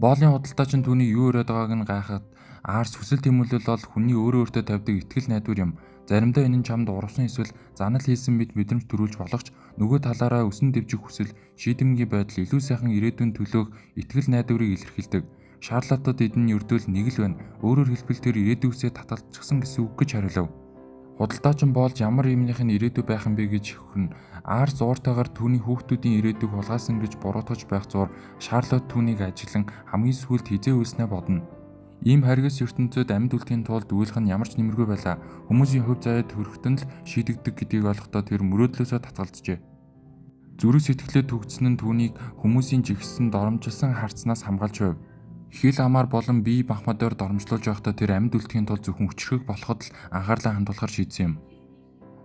Боолын худалдаач нь түүний юу өрөөд байгааг нь гайхаад Арс хүсэл тэмүүлэл бол хүний өөрөө өөртөө тавьдаг итгэл найдвар юм. Заримдаа энэ нь чамд урвсан эсвэл занал хийсэн мэд мэдрэмж төрүүлж болох ч нөгөө талаараа өсөн дэвжих хүсэл, шийдэмгий байдал илүү сайхан ирээдүйн төлөөх итгэл найдварыг илэрхийлдэг. Шарлотод эдэн ердөөл нэг л байна. Өөрөөр хэлбэл тэр ирээдүйсээ татгалзчихсан гэсэн үг гэж хариулав. Худалдаач нь боолж ямар юмных нь ирээдүй байх юм бэ гэж хөхрөн. Арс ууртайгаар түүний хүүхдүүдийн ирээдүйг хулгайсан гэж буруутгаж байх зуур Шарлот түүнийг ажиглан хамгийн сүүлд хизээ үлснэ бодно. Ийм харгас ертөнцид амьд үлдэхийн тулд үйлх нь ямар ч нэмэргүй байлаа. Хүмүүсийн хувь заяад төрөхтөн л шийдэгдэг гэдгийг ойлгохдоо тэр мөрөөдлөөсөө татгалзжээ. Зүрх сэтгэлээ төгссөн нь түүнийг хүмүүсийн жигсэн доромжилсан харцнаас хамгаалж байв. Хил амаар болон бие махбодоор доромжлуулж байхдаа тэр амьд үлдэхийн тулд зөвхөн хүчрхэг болоход л анхаарлаа хандуулахар шийдсэн юм.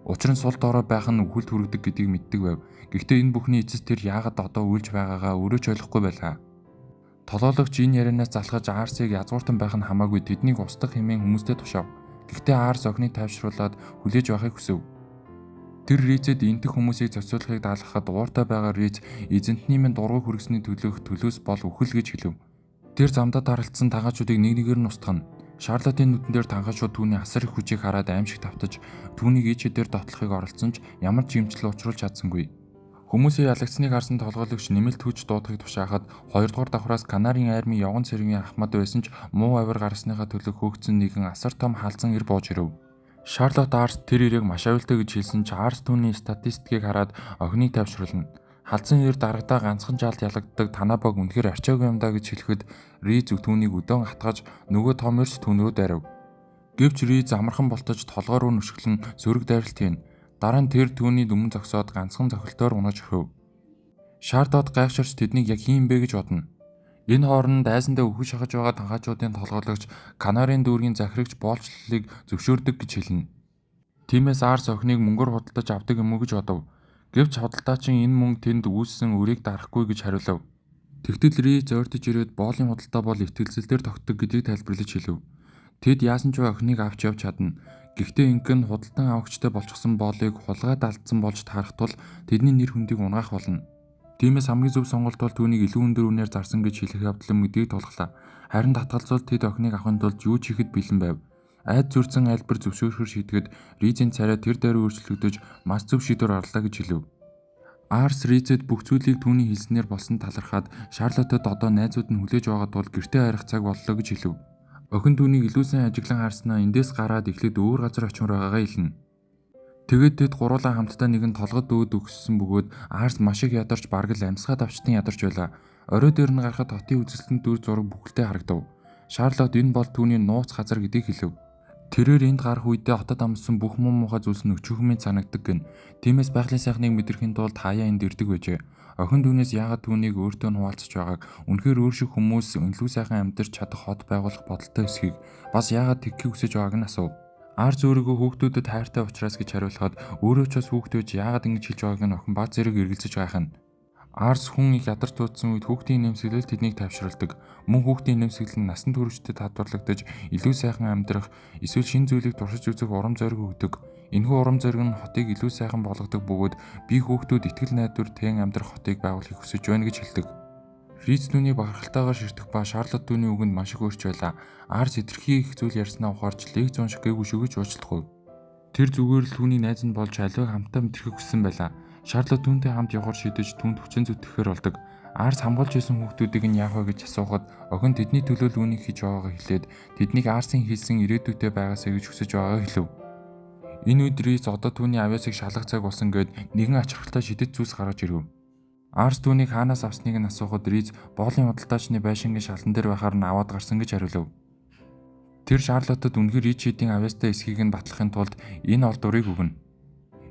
Учир нь сул дорой байх нь үхэлд хүргэдэг гэдгийг мэддэг байв. Гэхдээ энэ бүхний эцэст тэр яагаад одоо үйлж байгаагаа өөрөө ч ойлгохгүй байлаа. Толгойлогч энэ ярианаас залхаж Арсыг язгууртан байх нь хамаагүй тэднийг устгах хэмээн хүмүүстэй тушаав. Гэхдээ Арс охиныг тайвшруулад хүлээж авахыг хүсэв. Тэр Рицэд энтэх хүмүүсийг зохицуулахыг даалгахад ууртай байгаа Риц эзэнтний минь дургүй хүргэсний төлөс бол үхэл гэж хэлв. Тэр замдаа таралцсан танхачуудыг нэг нэгээр нь устгана. Шарлотын нүдэн дээр танхачууд түүний асар их хүчийг хараад аимшиг тавтаж түүнийг ичэдээр дотлохыг оролцсон ч ямар ч юмчлал учруулж чадсангүй. Хүмүүсийн ялагдсныг харсан толгойлогч нэмэлт хүч дуудахыг тушаахад 2 дугаар давхраас Канарын армийн явган цэргийн ахмад байсан ч муу авир гарсныхаа төлөө хөөгцөн нэгэн асар том хаалцан ир бууж ирэв. Шарлот Арс тэр ирийг маш аюултай гэж хэлсэн ч Арс түүний статистикийг хараад охиныг тайвшруулна. Халдсан ир дарагдаа ганцхан жалд ялагддаг танаа баг үнэхээр арчаагүй юм даа гэж хэлэхэд Риц түүнийг өдөөн хатгаж нөгөө том ирч түүн рүү дарив. Гэвч Риц амархан болтож толгой руу нүшгэлэн сөрөг дайралт хийн. Дараа нь тэр түүний дүмэн зогсоод ганцхан цохилтоор унаж орхив. Шарлот гайхширч тэднийг яг хийм бэ гэж бодно. Энэ хооронд дайсандаа өвхөж шахаж байгаа танхаачуудын толгойлогч Канарын дүүргийн захирагч боолчлолыг зөвшөөрдөг гэж хэлнэ. Тиймээс Арс охиныг мөнгөөр худалдаж авдаг юм уу гэж бодов. Гэвч худалдаачин энэ мөнгө тэнд үүссэн үрийг дарахгүй гэж хариулав. Тэгтэл Риц ойртож ирээд боолын худалдаа бол итгэлцэлээр тогтдог гэдгийг тайлбарлаж хэлв. Тэд яасан ч охиныг авч явж чадна. Гэхдээ инхэн худалдан авагчтай болчихсон боолыг хулгайд алдсан болж таарах тул тэдний нэр хүндийг унгаах болно. Тиймээс хамгийн зөв сонголт бол түүнийг илүү өндөр үнээр зарсан гэж хэлэх явдал юм гэдгийг тулглаа. Харин татгалзуул тэд охиныг авахын тулд юу ч хийхэд бэлэн байв. Айд зүрсэн айлбар зөвшөөрөхөр шийдэхэд Рицийн царай тэр дайруу өөрчлөгдөж маш зөв шийдвэр гарлаа гэж хэлв. Арс Рицэд бүх зүйлийг түүний хэлснээр болсон талархаад Шарлотод одоо найзууд нь хүлээж байгаа тул гэртээ харих цаг боллоо гэж хэлв. Охин түүнийг илүү сайн ажиглан харснаа эндээс гараад эхлээд өөр газар очимоор байгаагаа хэлнэ. Тэгээд тэд гуруулаа хамтдаа нэгэн толгод өөд өгсөн бөгөөд Арс маш их ядарч бараг л амьсгаа давчтан ядарч байлаа. Орой дээр нь гарахад хотын үзэсгэлэнт дүр зураг бүхэлдээ харагдав. Шарлот энэ бол түүний нууц газар гэдгийг хэлв. Тэрээр энд гарах үедээ хотод амссан бүх муухай зүйлс нь өчүүхмийн санагддаг гэн. Тиймээс байгалийн сайхныг мэдрэхийн тулд хаяа энд ирдэг байжээ. Охин дүүнээс яагаад түүнийг өөртөө нь хуваалцаж байгааг, үнэхээр өөр шиг хүмүүс илүү сайхан амьдарч чадах хот байгуулах бодолтой эсхийг бас яагаад тэгхийг хүсэж байгааг нь асуув. Арз өөрийгөө хүүхдүүдэд хайртай учраас гэж хариулахад өөрөө ч бас хүүхдүүд яагаад ингэж хэлж байгааг нь охин бат зэрэг эргэлзэж байх нь. Арс хүн их ядарч туудсан үед хүүхдийн нэмсэглэл тэднийг тайвшруулдаг. Мөн хүүхдийн нэмсэглэл нь насан туршидад татварлагдаж илүү сайхан амьдрах, эсвэл шинэ зүйлийг туршиж үзэх урам зориг өгдөг. Энэхүү урам зориг нь хотыг илүү сайхан болгодог бөгөөд би хүүхдүүд итгэл найдвар тэн амьдрах хотыг байгуулахыг хүсэж байна гэж хэлдэг. Риц түүний бахархалтайгаар ширтэх ба Шарлотт түүний үгэнд маш их өөрч байлаа. Арс хэтэрхий их зүйл ярьснаа ухаарч лекц унших гээгүй шүү гэж уучлахгүй. Тэр зүгээр л түүний найз нь болж аливаа хамтаа мэдрэхийг хүссэн байлаа. Шарлотт түүнтэй хамт явахаар шийдэж түүнд хүчин зүтгэхээр болдог. Арс хамгаалж исэн хүүхдүүдийг нь яах вэ гэж асуухад охин тэдний төлөө л үүнийг хийж байгаагаа хэлээд тэднийг Арсын хийсэн ирээдүйтэй байгаасаа гэж хүсэж байгаагаа хэлв. Энэ үед Риц одоо түүний авьяасыг шалгах цаг болсон гэд нэгэн ачаархалтай шидэт зүйлс гаргаж ирв. Арс түүнийг хаанаас авсныг нь асуухад Риц боолын худалдаачны байшингийн шалан дээр байхаар нь аваад гарсан гэж хариулв. Тэр Шарлоттод үнэхээр Ричидийн авьяастай эсхийг нь батлахын тулд энэ олдурыг өгнө.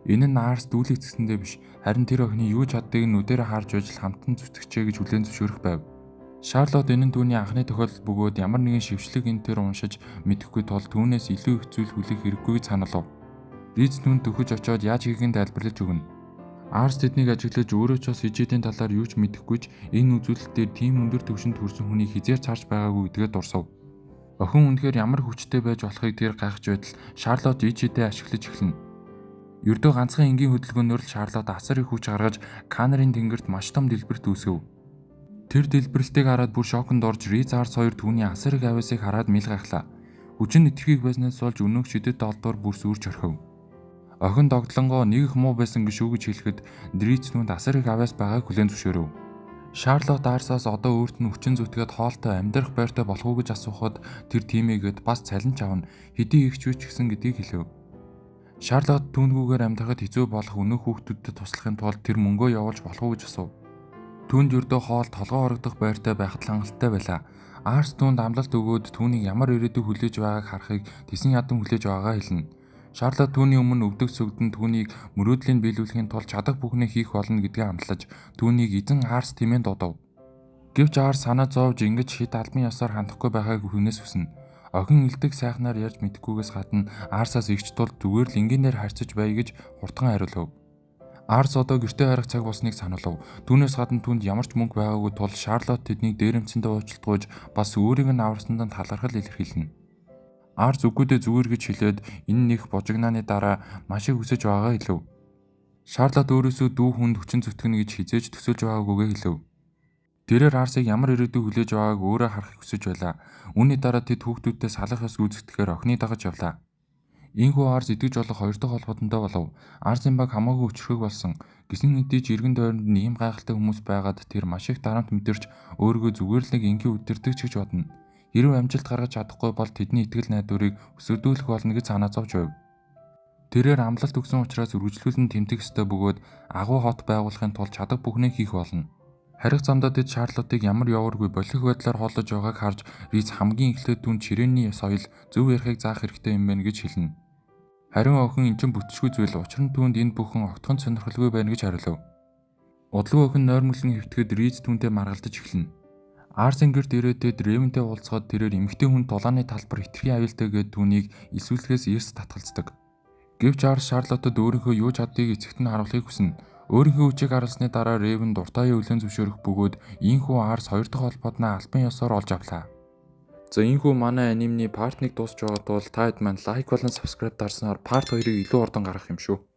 Энэ нь Арс дүүлэх зэсэндээ биш, харин тэр охины юу чаддгийг нүдээр харж ажил хамтан зүтгэжээ гэж хүлээн зөвшөөрөх байв. Шарлотт энэ нь түүний анхны тохиолдол бөгөөд ямар нэгэн шившлэг энэ төр уншиж мэдэхгүй тул түүнээс илүү их зүйл хүлээх хэрэггүй гэж саналав. Риц түүнд төхөж очиод яаж хийхин тайлбарлаж өгнө. Арс тэднийг ажиглаж өөрөө ч бас Ричидийн талаар юу ч мэдэхгүйч энэ үзүүлэлт дээр тийм өндөр түвшинд хүрсэн хүний хизээр цаарч байгаагүй гэдгээ дурсав. Охин үнэхээр ямар хүчтэй байж болохыг тэр гайхаж байтал Шарлотт Ричидээ ашиглаж эхэлнэ. Ердөө ганцхан энгийн хөдөлгөөнөөр л Шарлотт асар их хүч гаргаж Канарын тэнгэрт маш том дэлбэрт үүсгэв. Тэр дэлбэрэлтийг хараад бүр шоконд орж Риц Арс хоёр түүний асар их авьяасыг хараад мэл гайхлаа. Хүчин итгэхийг байснаас болж өнөөх шидэт олдоор бүр сүрж орхив. Охин догдлонгоо нэг их муу байсан гişүү гэж хэлэхэд Риц нүнд асар их авьяас байгааг хүлээн зөвшөөрөв. Шарлотт Арсаас одоо өөрт нь хүчин зүтгээд хоолтой амьдрах байртай болох уу гэж асуухад тэр тиймээгээд бас цалинч авна хэдий их ч гэсэн гэдгийг хэлв. Шарлотт түүнгүүгээр амьдрахад хэцүү болох өнөөх хүүхдүүдэд туслахын тулд тэр мөнгөө явуулж болох уу гэж асуув. Түүнд ердөө хоол толгой хорогдох байртай байхад хангалттай байлаа. Арс түүнд амлалт өгөөд түүнийг ямар ирээдүй хүлээж байгааг харахыг тесэн ядан хүлээж байгаагаа хэлнэ. Шарлотт түүний өмнө өвдөг сүгдэн түүнийг мөрөөдлийн биелүүлэхийн тулд чадах бүхнээ хийх болно гэдгээ амлаж түүнийг эзэн Арс тэмээн дуудав. Гэвч Арс санаа зовж ингэж хит албан ёсоор хандахгүй байгааг хүнээс хүснэ. Охин элдэг сайхнаар ярьж мэдхгүйгээс гадна Арсаас игч тул зүгээр л энгийнээр харьцаж бай гэж хурдхан хариулв. Арс одоо гэртээ харах цаг болсныг сануулв. Түүнээс гадна түүнд ямар ч мөнгө байгаагүй тул Шарлотт тэднийг дээрэмцэндээ уучлалгүйж бас өөрийг нь аварсанд нь талархал илэрхийлнэ. Арс үгүйдээ зүгээр гэж хэлээд энэ нэг бужигнааны дараа маш их хүсэж байгаагаа хэлв. Шарлотт өөрөөсөө дүү хүнд хүчин зүтгэнэ гэж хизээж төсөөлж байгаагүйгээ хэлв. Тэрээр Арсыг ямар ирээдүй хүлээж байгааг өөрөө харахыг хүсэж байлаа. Үүний дараа тэд хүүхдүүдтэй салах ёс гүйцэтгэхээр охины дагаж явлаа. Ийхүү Арс итгэж болох хоёр дахь холбоотонтой болов. Арсын баг хамаагүй өчрөг болсон. Гисэн хэдий ч эргэн тойронд ийм гайхалтай хүмүүс байгаад тэр маш их дарамт мэдэрч өөрийгөө зүгээр л нэг энгийн үдирдэг ч гэж бодно. Хэрв амжилт гаргаж чадахгүй бол тэдний итгэл найдварыг өсөрдүүлэх болно гэж санаа зовж байв. Тэрээр амлалт өгсөн учраас үргэлжлүүлэн тэмдэг ёстой бөгөөд агуу хот байгуулахын тулд чадах бүхнээ хийх болно. Харих замдаа тэд Шарлоттыг ямар явааргүй болох байдлаар хооллож байгааг харж Риц хамгийн эхлээд түн чирээний соёл зөв ярихыг заах хэрэгтэй юм байна гэж хэлнэ. Харин охин эн чинь бүтшгүй зүйл учир нь түүнд энэ бүхэн огтхон сонирхолгүй байна гэж хариулв. Удалгүй охин нойрмоглон хэвтгэхэд Риц түүнтэй маргалдаж эхэлнэ. Арсын гэрт ирээдээд Ревентэй уулзахад тэрээр эмэгтэй хүн дулааны талбар хитрхи аюултай гэд түүнийг илсүүлэхээс эрс татгалздаг. Гэвч Арс Шарлоттод өөрийнхөө юу чаддгийг эцэгт нь харуулахыг хүснэ. Өөрийнхөө хүчийг харуулсны дараа Ревен дуртай үлэн зөвшөөрөх бөгөөд ийхүү Арс хоёр дахь холбоотноо албан ёсоор олж авлаа. За ийхүү манай анимны part 1 дуусч байгаа тул та хэд маань лайк болон subscribe дарснаар part 2-ыг илүү урдан гаргах юм шүү.